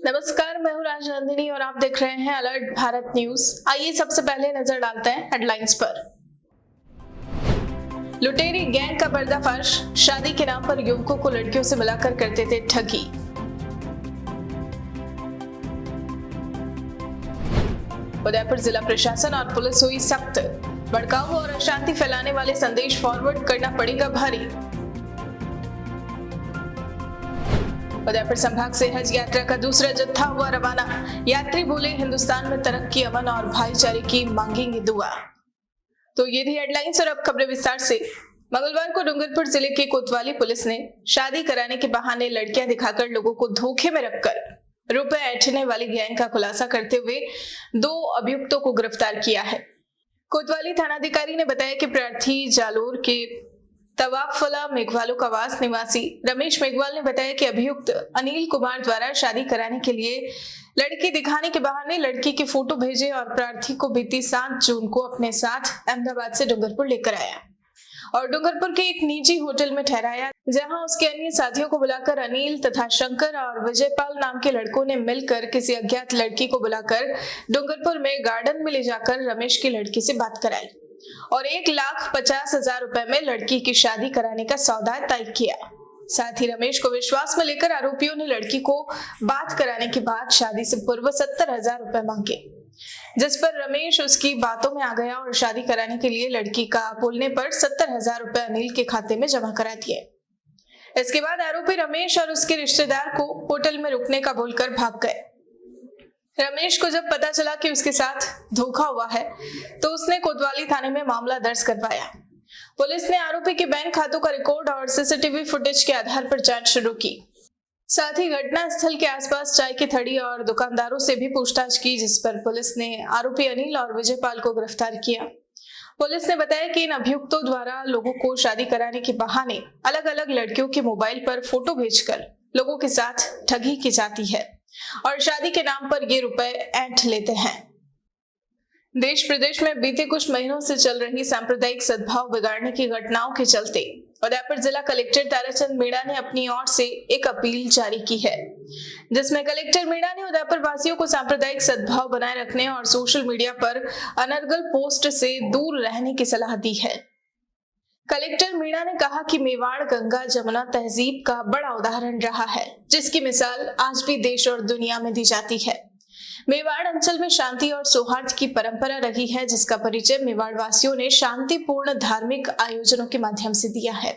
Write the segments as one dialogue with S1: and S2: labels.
S1: नमस्कार, मैं हूं राजनंदिनी और आप देख रहे हैं अलर्ट भारत न्यूज। आइए सबसे पहले नजर डालते हैं हेडलाइंस पर। लुटेरी गैंग का पर्दाफाश, शादी के नाम पर युवकों को लड़कियों से मिलाकर करते थे ठगी। उदयपुर जिला प्रशासन और पुलिस हुई सख्त, भड़काऊ और अशांति फैलाने वाले संदेश फॉरवर्ड करना पड़ेगा भारी। उदयपुर संभाग से हज यात्रा का दूसरा जत्था हुआ रवाना, यात्री बोले हिंदुस्तान में तरक्की, अमन और भाईचारे की मांगेंगे दुआ। तो ये थी हेडलाइंस और अब खबरें विस्तार से। मंगलवार को डूंगरपुर जिले के कोतवाली पुलिस ने शादी कराने के बहाने लड़कियां दिखाकर लोगों को धोखे में रखकर रुपए ऐंठने वाली गैंग का खुलासा करते हुए 2 अभियुक्तों को गिरफ्तार किया है। कोतवाली थानाधिकारी ने बताया कि प्रार्थी जालोर के तवाफला मेघवालों का वास निवासी रमेश मेघवाल ने बताया कि अभियुक्त अनिल कुमार द्वारा शादी कराने के लिए लड़की दिखाने के बहाने लड़की के फोटो भेजे और प्रार्थी को बीती 7 जून को अपने साथ अहमदाबाद से डूंगरपुर लेकर आया और डूंगरपुर के एक निजी होटल में ठहराया, जहां उसके अन्य साथियों को बुलाकर अनिल तथा शंकर और विजयपाल नाम के लड़कों ने मिलकर किसी अज्ञात लड़की को बुलाकर डूंगरपुर में गार्डन में ले जाकर रमेश की लड़की से बात कराई और 1,50,000 रुपए में लड़की की शादी कराने का सौदा तय किया। साथ ही रमेश को विश्वास में लेकर आरोपियों ने लड़की को बात कराने के बाद शादी से पूर्व 70,000 रुपए मांगे, जिस पर रमेश उसकी बातों में आ गया और शादी कराने के लिए लड़की का बोलने पर 70,000 रुपए अनिल के खाते में जमा करा दिए। इसके बाद आरोपी रमेश और उसके रिश्तेदार को होटल में रुकने का बोलकर भाग गए। रमेश को जब पता चला कि उसके साथ धोखा हुआ है तो उसने कोतवाली थाने में मामला दर्ज करवाया। पुलिस ने आरोपी के बैंक खातों का रिकॉर्ड और सीसीटीवी फुटेज के आधार पर जांच शुरू की। साथ ही घटना स्थल के आसपास चाय की थड़ी और दुकानदारों से भी पूछताछ की, जिस पर पुलिस ने आरोपी अनिल और विजयपाल को गिरफ्तार किया। पुलिस ने बताया कि इन अभियुक्तों द्वारा लोगों को शादी कराने के बहाने अलग अलग लड़कियों के मोबाइल पर फोटो भेजकर लोगों के साथ ठगी की जाती है और शादी के नाम पर ये रुपए ऐंठ लेते हैं। देश प्रदेश में बीते कुछ महीनों से चल रही सांप्रदायिक सद्भाव बिगाड़ने की घटनाओं के चलते उदयपुर जिला कलेक्टर ताराचंद मीणा ने अपनी ओर से एक अपील जारी की है, जिसमें कलेक्टर मीणा ने उदयपुर वासियों को सांप्रदायिक सद्भाव बनाए रखने और सोशल मीडिया पर अनर्गल पोस्ट से दूर रहने की सलाह दी है। कलेक्टर मीणा ने कहा कि मेवाड़ गंगा जमुना तहजीब का बड़ा उदाहरण रहा है, जिसकी मिसाल आज भी देश और दुनिया में दी जाती है। मेवाड़ अंचल में शांति और सौहार्द की परंपरा रही है, जिसका परिचय मेवाड़ वासियों ने शांतिपूर्ण धार्मिक आयोजनों के माध्यम से दिया है।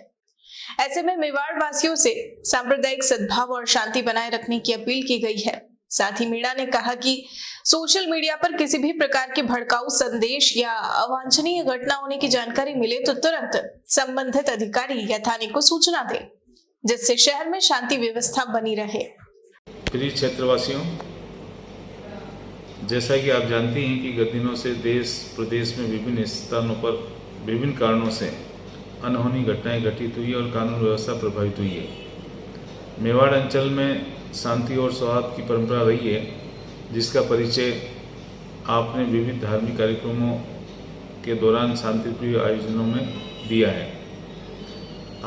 S1: ऐसे में मेवाड़ वासियों से सांप्रदायिक सद्भाव और शांति बनाए रखने की अपील की गई है। साथ ही मीणा ने कहा कि सोशल मीडिया पर किसी भी प्रकार के भड़काऊ संदेश या अवांछनीय घटना होने की जानकारी मिले तो तुरंत संबंधित अधिकारी या थाने को सूचना दे, जिससे शहर में शांति व्यवस्था बनी रहे।
S2: प्रिय क्षेत्रवासियों, जैसा कि आप जानते हैं कि गत दिनों से देश प्रदेश में विभिन्न स्थानों पर विभिन्न कारणों से अनहोनी घटनाएं घटित हुई और कानून व्यवस्था प्रभावित हुई है। मेवाड़ अंचल में शांति और सौहार्द की परंपरा रही है, जिसका परिचय आपने विविध धार्मिक कार्यक्रमों के दौरान शांतिप्रिय आयोजनों में दिया है।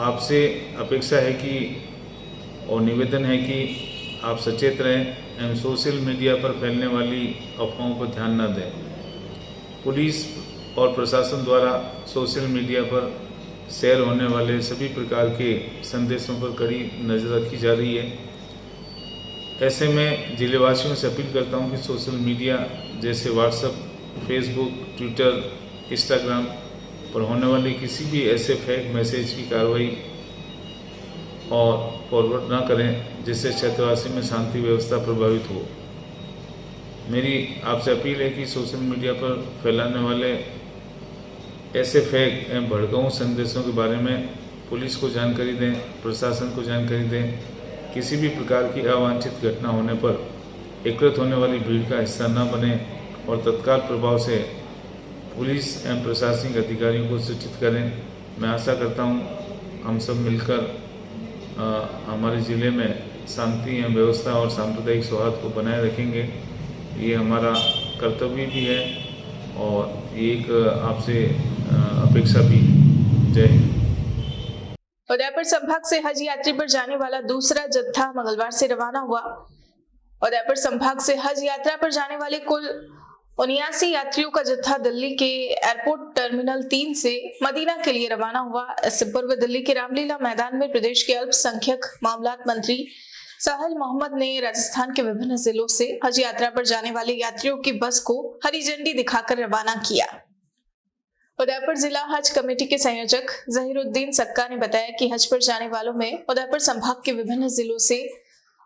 S2: आपसे अपेक्षा है कि और निवेदन है कि आप सचेत रहें एवं सोशल मीडिया पर फैलने वाली अफवाहों पर ध्यान न दें। पुलिस और प्रशासन द्वारा सोशल मीडिया पर शेयर होने वाले सभी प्रकार के संदेशों पर कड़ी नज़र रखी जा रही है। ऐसे में जिलेवासियों से अपील करता हूं कि सोशल मीडिया जैसे व्हाट्सएप, फेसबुक, ट्विटर, इंस्टाग्राम पर होने वाले किसी भी ऐसे फेक मैसेज की कार्रवाई और फॉरवर्ड ना करें, जिससे क्षेत्रवासी में शांति व्यवस्था प्रभावित हो। मेरी आपसे अपील है कि सोशल मीडिया पर फैलाने वाले ऐसे फेक एवं भड़काऊ संदेशों के बारे में पुलिस को जानकारी दें, प्रशासन को जानकारी दें। किसी भी प्रकार की अवांछित घटना होने पर एकत्रित होने वाली भीड़ का हिस्सा न बने और तत्काल प्रभाव से पुलिस एवं प्रशासनिक अधिकारियों को सूचित करें। मैं आशा करता हूं हम सब मिलकर हमारे ज़िले में शांति एवं व्यवस्था और सांप्रदायिक सौहार्द को बनाए रखेंगे। ये हमारा कर्तव्य भी है और एक आपसे अपेक्षा भी। जय हिंद।
S1: उदयपुर संभाग से हज यात्री पर जाने वाला दूसरा जत्था मंगलवार से रवाना हुआ उदयपुर संभाग से हज यात्रा पर जाने वाले कुल 79 यात्रियों का जत्था दिल्ली के एयरपोर्ट टर्मिनल 3 से मदीना के लिए रवाना हुआ। इससे पूर्व दिल्ली के रामलीला मैदान में प्रदेश के अल्पसंख्यक मामलात मंत्री साहिल मोहम्मद ने राजस्थान के विभिन्न जिलों से हज यात्रा पर जाने वाले यात्रियों की बस को हरी झंडी दिखाकर रवाना किया। उदयपुर जिला हज कमेटी के संयोजक जहीरुद्दीन सक्का ने बताया कि हज पर जाने वालों में उदयपुर संभाग के विभिन्न जिलों से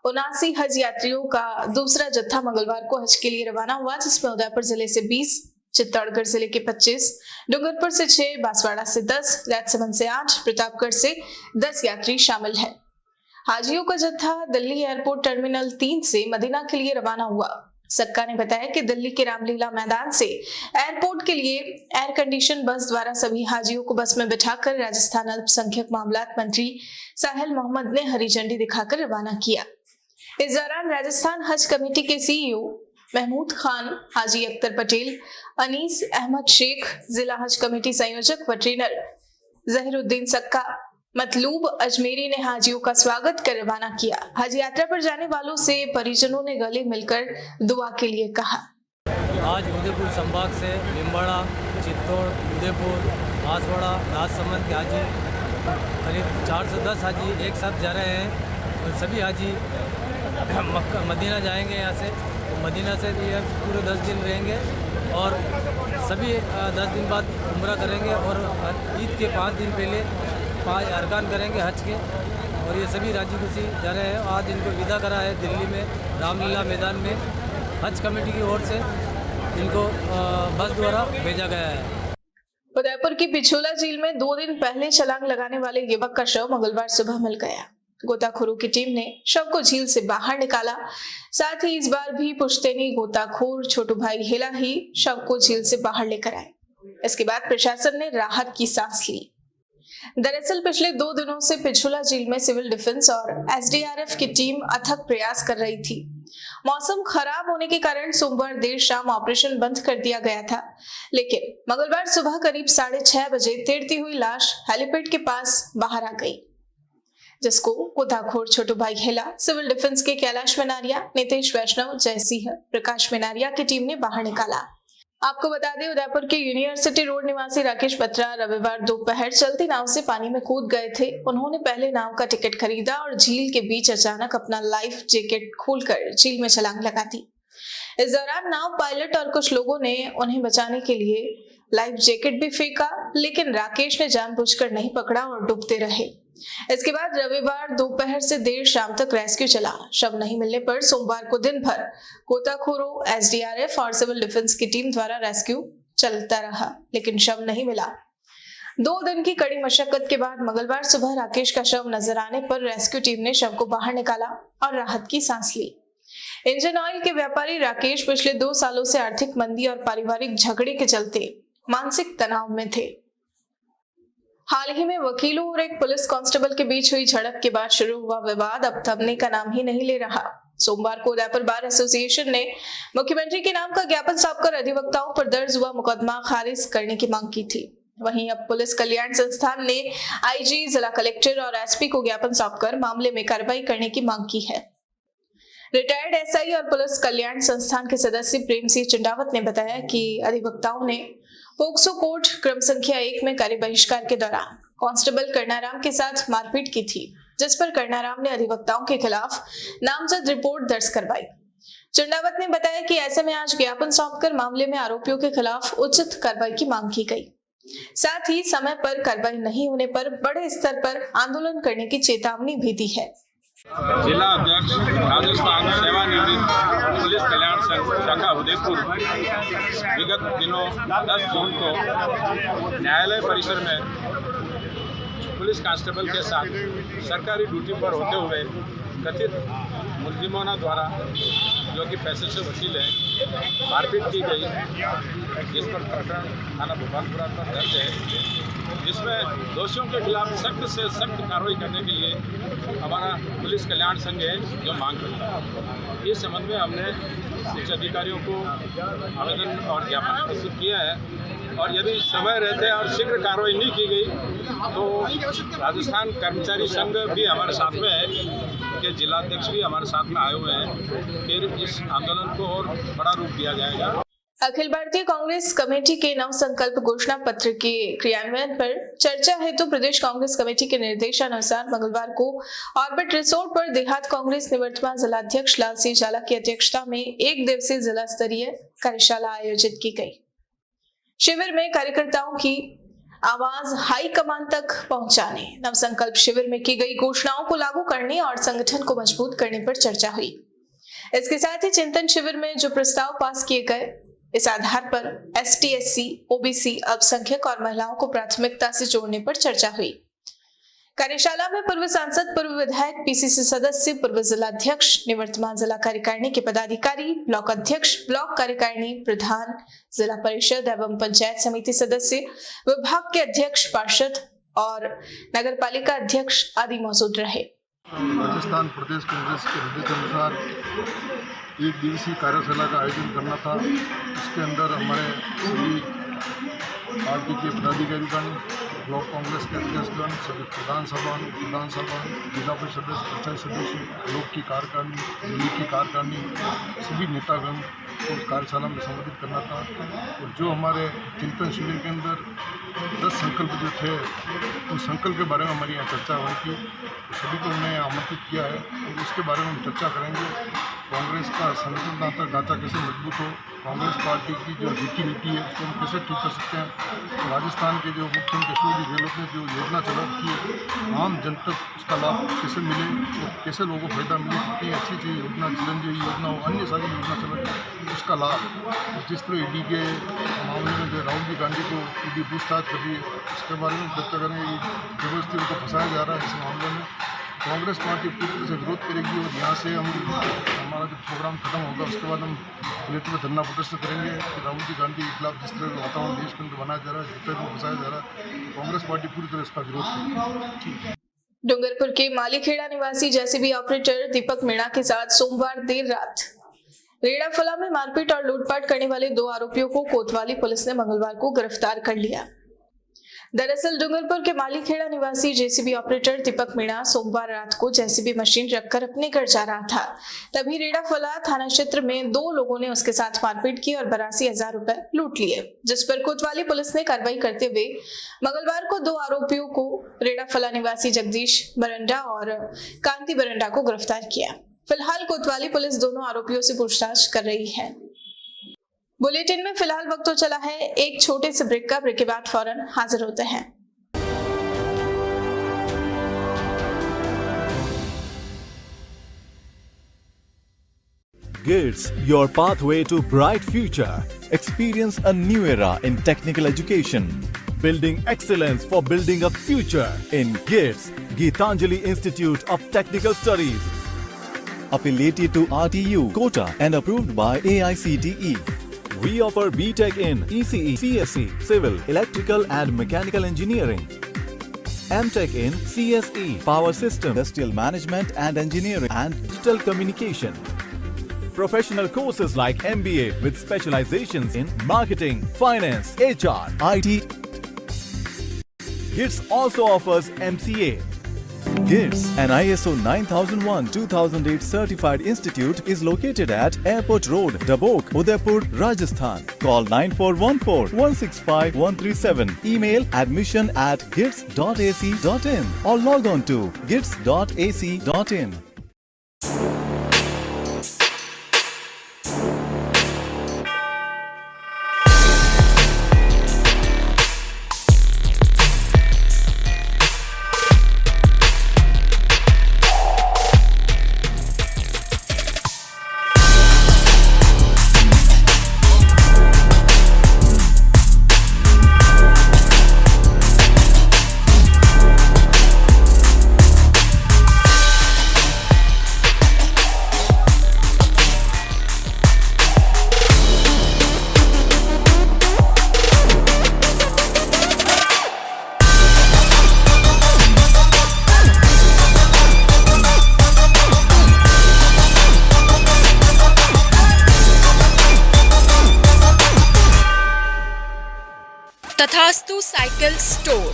S1: 79 हज यात्रियों का दूसरा जत्था मंगलवार को हज के लिए रवाना हुआ, जिसमें उदयपुर जिले से 20, चित्तौड़गढ़ जिले के 25, डूंगरपुर से 6, बांसवाड़ा से 10, राजसमंद से 8, प्रतापगढ़ से 10 यात्री शामिल हैं। हाजियों का जत्था दिल्ली एयरपोर्ट टर्मिनल 3 से मदीना के लिए रवाना हुआ। सक्का ने बताया कि दिल्ली के रामलीला मैदान से एयरपोर्ट के लिए एयर कंडीशन बस द्वारा सभी हाजियों को बस में बिठाकर राजस्थान अल्पसंख्यक मामलात मंत्री साहिल मोहम्मद ने हरी झंडी दिखाकर रवाना किया। इस दौरान राजस्थान हज कमेटी के सीईओ महमूद खान, हाजी अख्तर पटेल, अनीस अहमद शेख, जिला हज कमेटी संयोजक व ट्रेनर जहीरुद्दीन सक्का, मतलूब अजमेरी ने हाजियों का स्वागत कर रवाना किया। हज यात्रा पर जाने वालों से परिजनों ने गले मिलकर दुआ के लिए कहा।
S3: आज उदयपुर संभाग से निम्बाड़ा, चित्तौड़, उदयपुर, बांसवाड़ा, राजसमंद के हाजी करीब 4 से 10 हाजी एक साथ जा रहे हैं और सभी हाजी मक्का मदीना जाएंगे। यहाँ से मदीना से ये पूरे 10 दिन रहेंगे और सभी 10 दिन बाद उम्रा करेंगे और ईद के 5 दिन पहले 5 अरकान करेंगे हज के। और ये सभी राजी खुशी जा रहे हैं। आज इनको विदा करा है दिल्ली में रामलीला मैदान में हज कमेटी की ओर से, इनको बस द्वारा भेजा गया है।
S1: उदयपुर की पिछोला झील में 2 दिन पहले छलांग लगाने वाले युवक का शव मंगलवार सुबह मिल गया। गोताखोरों की टीम ने शव को झील से बाहर निकाला। साथ ही इस बार भी पुश्तैनी गोताखोर छोटू भाई हेला ही शव को झील से बाहर लेकर आए। इसके बाद प्रशासन ने राहत की सांस ली। दरअसल पिछले 2 दिनों से पिछोला झील में सिविल डिफेंस और एसडीआरएफ की टीम अथक प्रयास कर रही थी। मौसम खराब होने के कारण सोमवार देर शाम ऑपरेशन बंद कर दिया गया था, लेकिन मंगलवार सुबह करीब 6:30 बजे तैरती हुई लाश हेलीपैड के पास बाहर आ गई, जिसको गोताखोर छोटू भाई हेला, सिविल डिफेंस के कैलाश मेनारिया, नितेश वैष्णव, जय सिंह, प्रकाश मेनारिया की टीम ने बाहर निकाला। आपको बता दें, उदयपुर के यूनिवर्सिटी रोड निवासी राकेश बत्रा रविवार दोपहर चलती नाव से पानी में कूद गए थे। उन्होंने पहले नाव का टिकट खरीदा और झील के बीच अचानक अपना लाइफ जैकेट खोलकर झील में छलांग लगा दी। इस दौरान नाव पायलट और कुछ लोगों ने उन्हें बचाने के लिए लाइफ जैकेट भी फेंका, लेकिन राकेश ने जानबूझकर नहीं पकड़ा और डूबते रहे। इसके बाद रविवार दोपहर से देर शाम तक रेस्क्यू चला। शव नहीं मिलने पर सोमवार को दिन भर गोताखोरों, एसडीआरएफ और सिविल डिफेंस की टीम द्वारा रेस्क्यू चलता रहा, लेकिन शव नहीं मिला। 2 दिन की कड़ी मशक्कत के बाद मंगलवार सुबह राकेश का शव नजर आने पर रेस्क्यू टीम ने शव को बाहर निकाला और राहत की सांस ली। इंजन ऑयल के व्यापारी राकेश पिछले 2 सालों से आर्थिक मंदी और पारिवारिक झगड़े के चलते मानसिक तनाव में थे। हाल ही में वकीलों और एक पुलिस कांस्टेबल के बीच हुई झड़प के बाद शुरू हुआ विवाद अब थमने का नाम ही नहीं ले रहा। सोमवार को उदयपुर बार एसोसिएशन ने मुख्यमंत्री के नाम का ज्ञापन सौंपकर अधिवक्ताओं पर दर्ज हुआ मुकदमा खारिज करने की मांग की थी। वहीं अब पुलिस कल्याण संस्थान ने आईजी, जिला कलेक्टर और एसपी को ज्ञापन सौंपकर मामले में कार्रवाई करने की मांग की है। रिटायर्ड एसआई और पुलिस कल्याण संस्थान के सदस्य प्रेम सिंह चंडावत ने बताया कि अधिवक्ताओं ने पोक्सो कोर्ट क्रम संख्या 1 में कार्य बहिष्कार के दौरान कांस्टेबल कर्णाराम के साथ मारपीट की थी, जिस पर कर्णाराम ने अधिवक्ताओं के खिलाफ नामजद रिपोर्ट दर्ज करवाई। चंडावत ने बताया कि ऐसे में आज ज्ञापन सौंपकर मामले में आरोपियों के खिलाफ उचित कार्रवाई की मांग की गई। साथ ही समय पर कार्रवाई नहीं होने पर बड़े स्तर पर आंदोलन करने की चेतावनी भी दी है।
S4: जिला अध्यक्ष राजस्थान सेवानिवृत्त पुलिस कल्याण संघ शाखा उदयपुर विगत दिनों 10 जून को न्यायालय परिसर में पुलिस कांस्टेबल के साथ सरकारी ड्यूटी पर होते हुए कथित मुलजिमों द्वारा, जो कि पैसे से वकील हैं, मारपीट की गई, जिस पर प्रकरण थाना भोपालपुरा पर दर्ज है, जिसमें दोषियों के खिलाफ सख्त से सख्त कार्रवाई करने के लिए हमारा पुलिस कल्याण संघ है जो मांग करता है। इस संबंध में हमने उच्च अधिकारियों को आवेदन और ज्ञापन प्रस्तुत किया है और यदि समय रहते और शीघ्र कार्रवाई नहीं की गई तो राजस्थान कर्मचारी संघ भी हमारे साथ में है, के जिलाध्यक्ष भी हमारे साथ में आए हुए हैं। फिर इस आंदोलन को और बड़ा रूप दिया जाएगा।
S1: अखिल भारतीय कांग्रेस कमेटी के नव संकल्प घोषणा पत्र के क्रियान्वयन पर चर्चा हेतु प्रदेश कांग्रेस कमेटी के निर्देशानुसार मंगलवार को ऑर्बिट रिसोर्ट पर देहात कांग्रेस निवर्तमान जिलाध्यक्ष लाल सिंह जाला की अध्यक्षता में एक दिवसीय जिला स्तरीय कार्यशाला आयोजित की गई। शिविर में कार्यकर्ताओं की आवाज हाई कमान तक पहुंचाने, नव संकल्प शिविर में की गई घोषणाओं को लागू करने और संगठन को मजबूत करने पर चर्चा हुई। इसके साथ ही चिंतन शिविर में जो प्रस्ताव पास किए गए, इस आधार पर ST, SC, OBC, अल्पसंख्यक और महिलाओं को प्राथमिकता से जोड़ने पर चर्चा हुई। कार्यशाला में पूर्व सांसद, पूर्व विधायक, PCC सदस्य, पूर्व जिलाध्यक्ष, निवर्तमान जिला कार्यकारिणी के पदाधिकारी, ब्लॉक अध्यक्ष, ब्लॉक कार्यकारिणी प्रधान, जिला परिषद एवं पंचायत समिति सदस्य, विभाग के अध्यक्ष, पार्षद और नगरपालिका अध्यक्ष आदि मौजूद रहे।
S5: राजस्थान प्रदेश कांग्रेस के निर्देशानुसार एक दिवसीय कार्यशाला का आयोजन करना था। इसके अंदर हमारे सभी पार्टी के पदाधिकारीगण, ब्लॉक कांग्रेस के अध्यक्षगण, सभी प्रधान सभा, जिला परिषद सदस्य, पंचायत सदस्य, ब्लॉक की कार्यकारिणी, जिले की कार्यकारिणी, सभी नेतागण को उस कार्यशाला में संबोधित करना था। और जो हमारे चिंतन शिविर के अंदर 10 संकल्प जो थे, उन संकल्प के बारे में हमारी यहाँ चर्चा हुई थी। सभी को हमने आमंत्रित किया है और उसके बारे में हम चर्चा करेंगे। कांग्रेस का संगठन ढांचा कैसे मजबूत हो, कांग्रेस पार्टी की जो रीति नीति है उसको हम कैसे ठीक कर सकते हैं, तो राजस्थान के जो मुख्यमंत्री अशोक जी गहलोत ने जो योजना चालू की है, आम जन तक उसका लाभ कैसे मिले और कैसे लोगों को फायदा मिले, कितनी अच्छी चीज़ योजना, चिरंजीवी योजना हो, अन्य सारी योजना चल रही है उसका लाभ। जिस तरह ED के मामले में जो राहुल जी गांधी को ED पूछताछ कर रही है, उसके बारे में चर्चा करेंगे। जबरदस्ती उनको फंसाया जा रहा है इस मामले में। कांग्रेस पार्टी पूरी तरह से विरोध करेगी और यहाँ से हमारा जो प्रोग्राम खत्म होगा उसके बाद हम कलेक्टर में धरना प्रदर्शन करेंगे कि राहुल जी गांधी के खिलाफ जिस तरह का वातावरण देश के अंदर बनाया जा रहा है, जिस तरह को फंसाया जा रहा है, कांग्रेस पार्टी पूरी तरह इसका विरोध करेगी।
S1: डूंगरपुर के मालीखेड़ा निवासी JCB ऑपरेटर दीपक मीणा के साथ सोमवार देर रात रेड़ाफला में मारपीट और लूटपाट करने वाले 2 आरोपियों को कोतवाली पुलिस ने मंगलवार को गिरफ्तार कर लिया। दरअसल डूंगरपुर के मालीखेड़ा निवासी JCB ऑपरेटर दीपक मीणा सोमवार रात को JCB मशीन रखकर अपने घर जा रहा था। तभी रेड़ाफला थाना क्षेत्र में 2 लोगों ने उसके साथ मारपीट की और 82,000 रुपए लूट लिए, जिस पर कोतवाली पुलिस ने कार्रवाई करते हुए मंगलवार को 2 आरोपियों को रेड़ाफला निवासी जगदीश बरंडा और कांति बरंडा को गिरफ्तार किया। फिलहाल कोतवाली पुलिस दोनों आरोपियों से पूछताछ कर रही है। बुलेटिन में फिलहाल वक्त तो चला है एक छोटे से ब्रेक का। ब्रेक के बाद फौरन हाजिर होते हैं।
S6: GITS, your pathway to bright future. Experience a new era in technical education. Building excellence for building a future in GITS, Geetanjali Institute of Technical Studies. Affiliated to RTU, Kota and approved by AICTE. We offer BTech in ECE, CSE, Civil, Electrical and Mechanical Engineering. MTech in CSE, Power System, Industrial Management and Engineering and Digital Communication. Professional courses like MBA with specializations in Marketing, Finance, HR, IT. GITS also offers MCA. GITS, an ISO 9001-2008 certified institute, is located at Airport Road, Dabok, Udaipur, Rajasthan. Call 9414-165-137. Email admission@gits.ac.in or log on to gits.ac.in.
S7: Tathastu cycle store,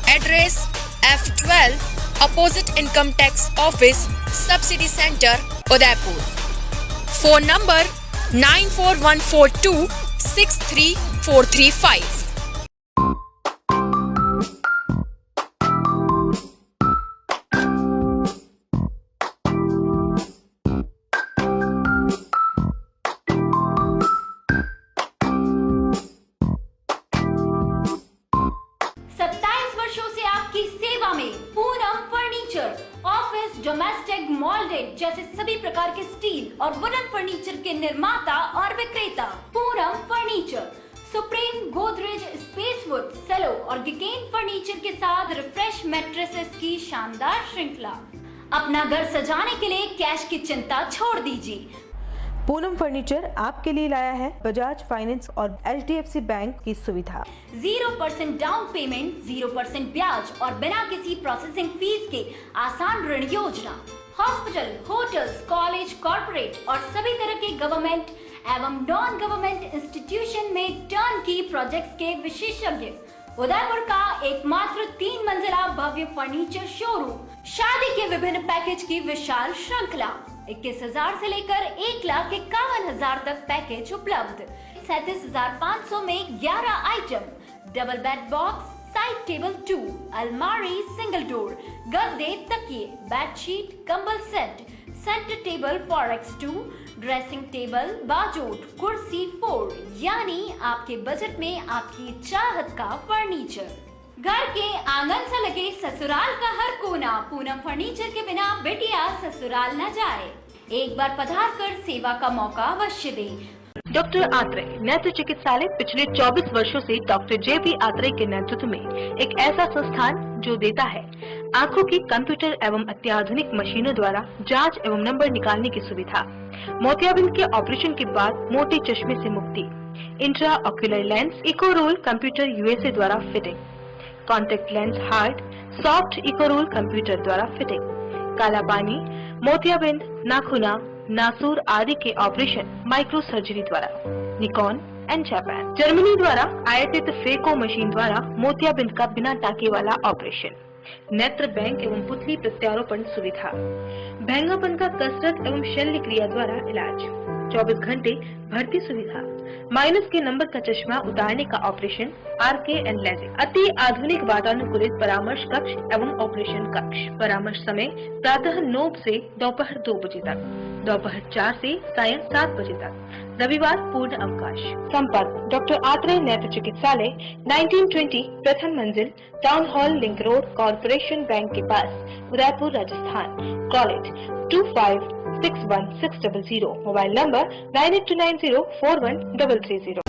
S7: address F12 opposite income tax office, subsidy centre, Udaipur. Phone number 9414263435।
S8: Domestic, moulded जैसे सभी प्रकार के steel और wooden furniture के निर्माता और विक्रेता पूरम furniture, supreme, Godrej, स्पेसवुड, सेलो और गिकेन फर्नीचर के साथ रिफ्रेश मैट्रेसेस की शानदार श्रृंखला। अपना घर सजाने के लिए कैश की चिंता छोड़ दीजिए।
S9: पूनम फर्नीचर आपके लिए लाया है बजाज फाइनेंस और HDFC बैंक की सुविधा।
S8: 0% डाउन पेमेंट, 0% ब्याज और बिना किसी प्रोसेसिंग फीस के आसान ऋण योजना। हॉस्पिटल, होटल्स, कॉलेज, कॉर्पोरेट और सभी तरह के गवर्नमेंट एवं नॉन गवर्नमेंट इंस्टीट्यूशन में टर्न की प्रोजेक्ट्स के विशेषज्ञ। उदयपुर का एकमात्र 3 मंजिला भव्य फर्नीचर शोरूम। शादी के विभिन्न पैकेज की विशाल श्रृंखला। 21,000 से लेकर 1,51,000 तक पैकेज उपलब्ध। 37,500 में 11 item, double bed box, side table 2, अलमारी, सिंगल डोर, गद्दे, तकिए, बेडशीट, कंबल set, centre table 4x2, dressing table, बाजोट, कुर्सी 4, यानी आपके बजट में आपकी चाहत का फर्नीचर। घर के आंगन से लगे ससुराल का हर कोना। पूनम फर्नीचर के बिना बेटिया ससुराल न जाए। एक बार पधार कर सेवा का मौका अवश्य दें।
S9: डॉक्टर आत्रेय नेत्र चिकित्सालय पिछले 24 वर्षों से डॉक्टर JP आत्रेय के नेतृत्व में एक ऐसा संस्थान जो देता है आंखों की कंप्यूटर एवं अत्याधुनिक मशीनों द्वारा जांच एवं नंबर निकालने की सुविधा, मोतियाबिंद के ऑपरेशन के बाद मोटे चश्मे से मुक्ति, intra ocular lens, eco roll computer USA द्वारा fitting, contact lens hard, soft eco roll computer द्वारा फिटिंग, काला पानी, मोतियाबिंद, नाखूना, नासूर आदि के ऑपरेशन माइक्रो सर्जरी द्वारा, निकॉन एंड जापान, जर्मनी द्वारा आयातित फेको मशीन द्वारा मोतियाबिंद का बिना टाके वाला ऑपरेशन, नेत्र बैंक एवं पुतली प्रत्यारोपण सुविधा, भैंगापन का कसरत एवं शल्य क्रिया द्वारा इलाज, 24 घंटे भर्ती सुविधा, माइनस के नंबर का चश्मा उतारने का ऑपरेशन, RK एंड लेजिक, अति आधुनिक वातानुकूलित परामर्श कक्ष एवं ऑपरेशन कक्ष। परामर्श समय प्रातः 9 से दोपहर 2 बजे तक, दोपहर 4 से सायं 7 बजे तक, रविवार पूर्ण अवकाश। संपर्क डॉक्टर आत्रेय नेत्र चिकित्सालय 1920 प्रथम मंजिल, town hall, link road, corporation bank के पास, Udaipur, Rajasthan. College 256160, mobile number 9829041330।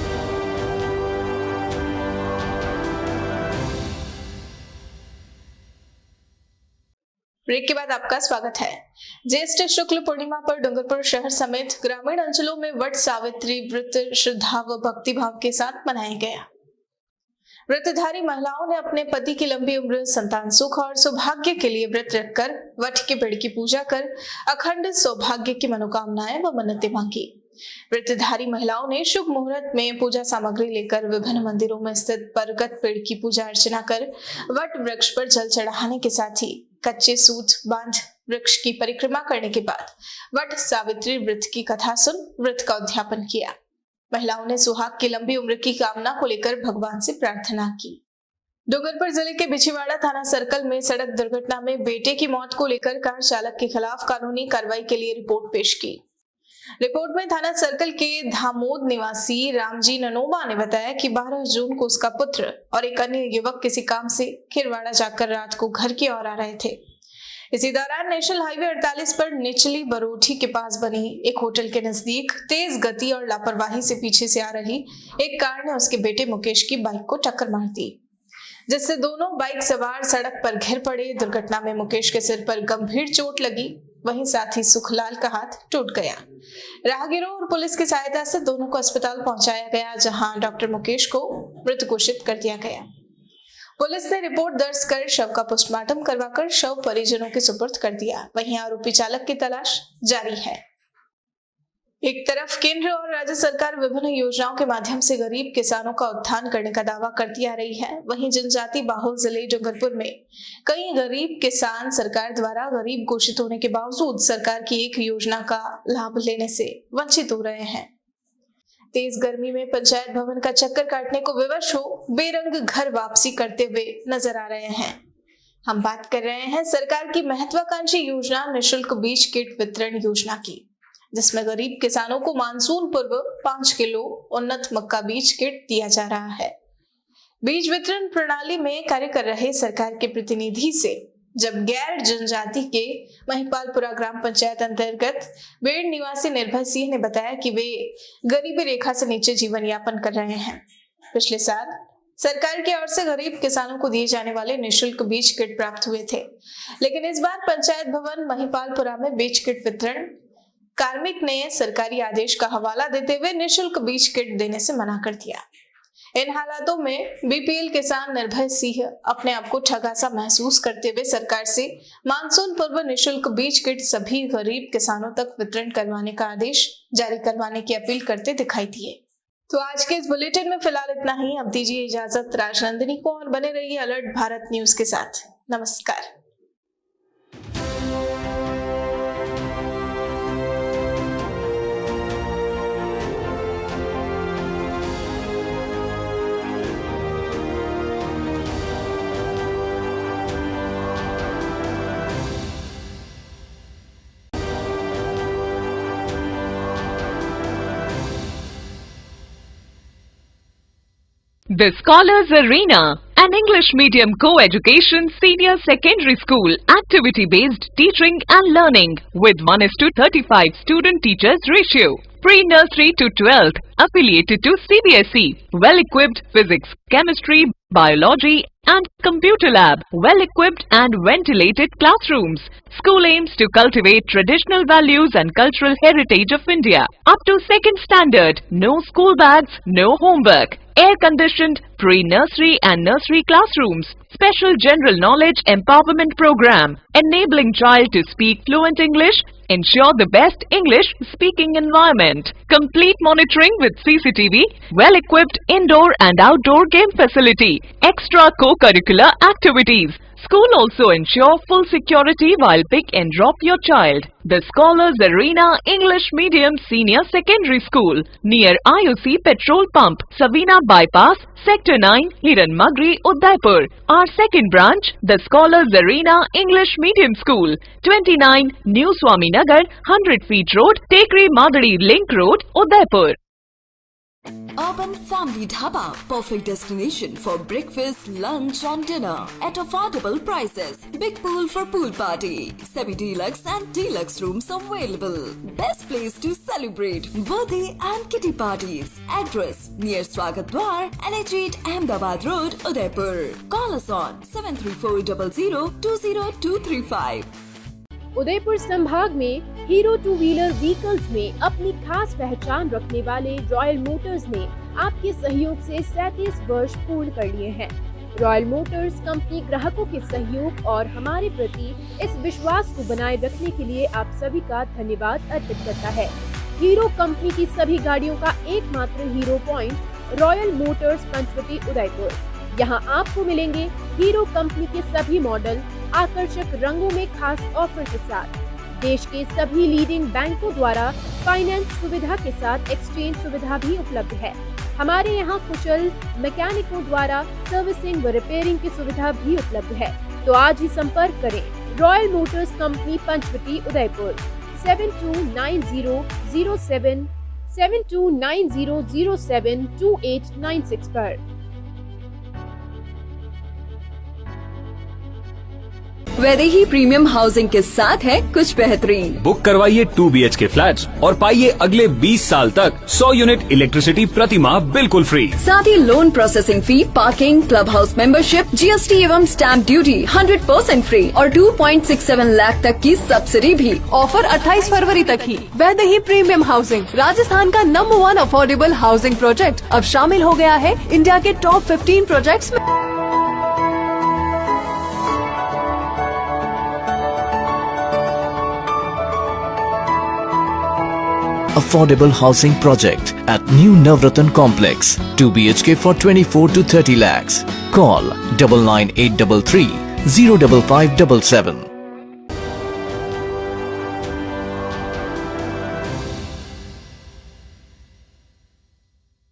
S1: Break के बाद आपका स्वागत है। ज्येष्ठ शुक्ल पूर्णिमा पर डूंगरपुर शहर समेत ग्रामीण अंचलों में वट सावित्री व्रत श्रद्धा व भक्ति भाव के साथ मनाया गया। व्रतधारी महिलाओं ने अपने पति की लंबी उम्र, संतान सुख और सौभाग्य के लिए व्रत रखकर वट के पेड़ की पूजा कर अखंड सौभाग्य की मनोकामनाएं व मन्नतें मांगी। व्रतधारी महिलाओं ने शुभ मुहूर्त में पूजा सामग्री लेकर विभिन्न मंदिरों में स्थित बरगद पेड़ की पूजा अर्चना कर वट वृक्ष पर जल चढ़ाने के साथ ही कच्चे सूत बांध वृक्ष की परिक्रमा करने के बाद वट सावित्री व्रत की कथा सुन व्रत का उद्यापन किया। महिलाओं ने सुहाग की लंबी उम्र की कामना को लेकर भगवान से प्रार्थना की। डूंगरपुर जिले के बिछीवाड़ा थाना सर्कल में सड़क दुर्घटना में बेटे की मौत को लेकर कार चालक के खिलाफ कानूनी कार्रवाई के लिए रिपोर्ट पेश की। रिपोर्ट में थाना सर्कल के धामोद निवासी रामजी ननोमा ने बताया कि 12 जून को उसका पुत्र और एक अन्य युवक किसी काम से खिरवाड़ा जाकर रात को घर की ओर आ रहे थे। इसी दौरान नेशनल हाईवे 48 पर निचली बरोठी के पास बनी एक होटल के नजदीक तेज गति और लापरवाही से पीछे से आ रही एक कार ने उसके बेटे मुकेश की बाइक को टक्कर मार दी, जिससे दोनों बाइक सवार सड़क पर गिर पड़े। दुर्घटना में मुकेश के सिर पर गंभीर चोट लगी, वहीं साथ ही सुखलाल का हाथ टूट गया। राहगीरों और पुलिस की सहायता से दोनों को अस्पताल पहुंचाया गया, जहां डॉक्टर मुकेश को मृत घोषित कर दिया गया। पुलिस ने रिपोर्ट दर्ज कर शव का पोस्टमार्टम करवाकर शव परिजनों के सुपुर्द कर दिया। वहीं आरोपी चालक की तलाश जारी है। एक तरफ केंद्र और राज्य सरकार विभिन्न योजनाओं के माध्यम से गरीब किसानों का उत्थान करने का दावा करती आ रही है, वहीं जनजाति बाहुल जिले डूंगरपुर में कई गरीब किसान सरकार द्वारा गरीब घोषित होने के बावजूद सरकार की एक योजना का लाभ लेने से वंचित हो रहे हैं। तेज गर्मी में पंचायत भवन का चक्कर काटने को विवश हो बेरंग घर वापसी करते हुए नजर आ रहे हैं। हम बात कर रहे हैं सरकार की महत्वाकांक्षी योजना निःशुल्क बीज किट वितरण योजना की, जिसमें गरीब किसानों को मानसून पूर्व 5 किलो उन्नत मक्का बीज किट दिया जा रहा है। बीज वितरण प्रणाली में कार्य कर रहे सरकार के प्रतिनिधि से जब गैर जनजाति के महिपालपुरा ग्राम पंचायत अंतर्गत बेड़ निवासी निर्भय सिंह ने बताया कि वे गरीबी रेखा से नीचे जीवन यापन कर रहे हैं। पिछले साल सरकार की ओर से गरीब किसानों को दिए जाने वाले निःशुल्क बीज किट प्राप्त हुए थे, लेकिन इस बार पंचायत भवन महिपालपुरा में बीज किट वितरण कार्मिक ने सरकारी आदेश का हवाला देते हुए निःशुल्क बीज किट देने से मना कर दिया। इन हालातों में बीपीएल किसान निर्भय सिंह अपने आप को ठगा सा महसूस करते हुए सरकार से मानसून पूर्व निःशुल्क बीज किट सभी गरीब किसानों तक वितरण करवाने का आदेश जारी करवाने की अपील करते दिखाई दिए। तो आज के इस बुलेटिन में फिलहाल इतना ही। अब दीजिए इजाजत राजनंदिनी को और बने रहिए अलर्ट भारत न्यूज के साथ। नमस्कार।
S10: The Scholars Arena, an English medium co-education senior secondary school, activity-based teaching and learning with 1:35 student-teachers ratio. Pre-nursery to 12th, affiliated to CBSE. Well-equipped physics, chemistry, biology and computer lab. Well-equipped and ventilated classrooms. School aims to cultivate traditional values and cultural heritage of India. Up to 2nd standard, no school bags, no homework. Air-conditioned pre-nursery and nursery classrooms. Special general knowledge empowerment program. Enabling child to speak fluent English. Ensure the best English speaking environment. Complete monitoring with CCTV. Well-equipped indoor and outdoor game facility. Extra co-curricular activities. School also ensure full security while pick and drop your child. The Scholars Arena English Medium Senior Secondary School near IOC Petrol Pump, Savina Bypass, Sector 9, Hiran Magri, Udaipur. Our second branch, the Scholars Arena English Medium School, 29 New Swaminagar, 100 Feet Road, Tekri Madadi Link Road, Udaipur.
S11: Urban Family Dhaba, perfect destination for breakfast, lunch and dinner at affordable prices. Big pool for pool party, semi-deluxe and deluxe rooms available. Best place to celebrate birthday and kitty parties. Address near Swagat Dwar, NH8 Ahmedabad Road, Udaipur. Call us on 73400
S12: Udaipur संभाग में hero two wheeler vehicles में अपनी खास पहचान रखने वाले royal Motors ने आपके सहयोग से 37 वर्ष पूर्ण कर लिए हैं। रॉयल मोटर्स कंपनी ग्राहकों के सहयोग और हमारे प्रति इस विश्वास को बनाए रखने के लिए आप सभी का धन्यवाद अर्पित करता है। हीरो कंपनी की सभी गाड़ियों का एकमात्र Hero point Royal Motors Panchvati Udaipur. यहाँ आपको मिलेंगे हीरो कंपनी के सभी मॉडल आकर्षक रंगों में खास ऑफर के साथ। देश के सभी लीडिंग बैंकों द्वारा फाइनेंस सुविधा के साथ एक्सचेंज सुविधा भी उपलब्ध है। हमारे यहाँ कुशल मैकेनिकों द्वारा सर्विसिंग व रिपेयरिंग की सुविधा भी उपलब्ध है। तो आज ही संपर्क करें Royal Motors company Panchvati Udaipur 7290072896 पर।
S11: वैदेही प्रीमियम हाउसिंग के साथ है कुछ बेहतरीन।
S13: बुक करवाइए 2 BHK फ्लैट्स और पाइए अगले 20 साल तक 100 यूनिट इलेक्ट्रिसिटी प्रति माह बिल्कुल फ्री।
S11: साथ ही loan processing fee, parking, club house membership, GST एवं स्टैम्प ड्यूटी 100% फ्री और 2.67 लाख तक की सब्सिडी भी।
S14: ऑफर 28 फरवरी तक ही। वैदेही प्रीमियम हाउसिंग राजस्थान का नंबर 1 अफोर्डेबल हाउसिंग प्रोजेक्ट अब शामिल हो गया है इंडिया के टॉप 15 प्रोजेक्ट्स में।
S15: affordable housing project at New Navratan Complex, 2 BHK for 24 to 30 lakhs. Call 9983305577.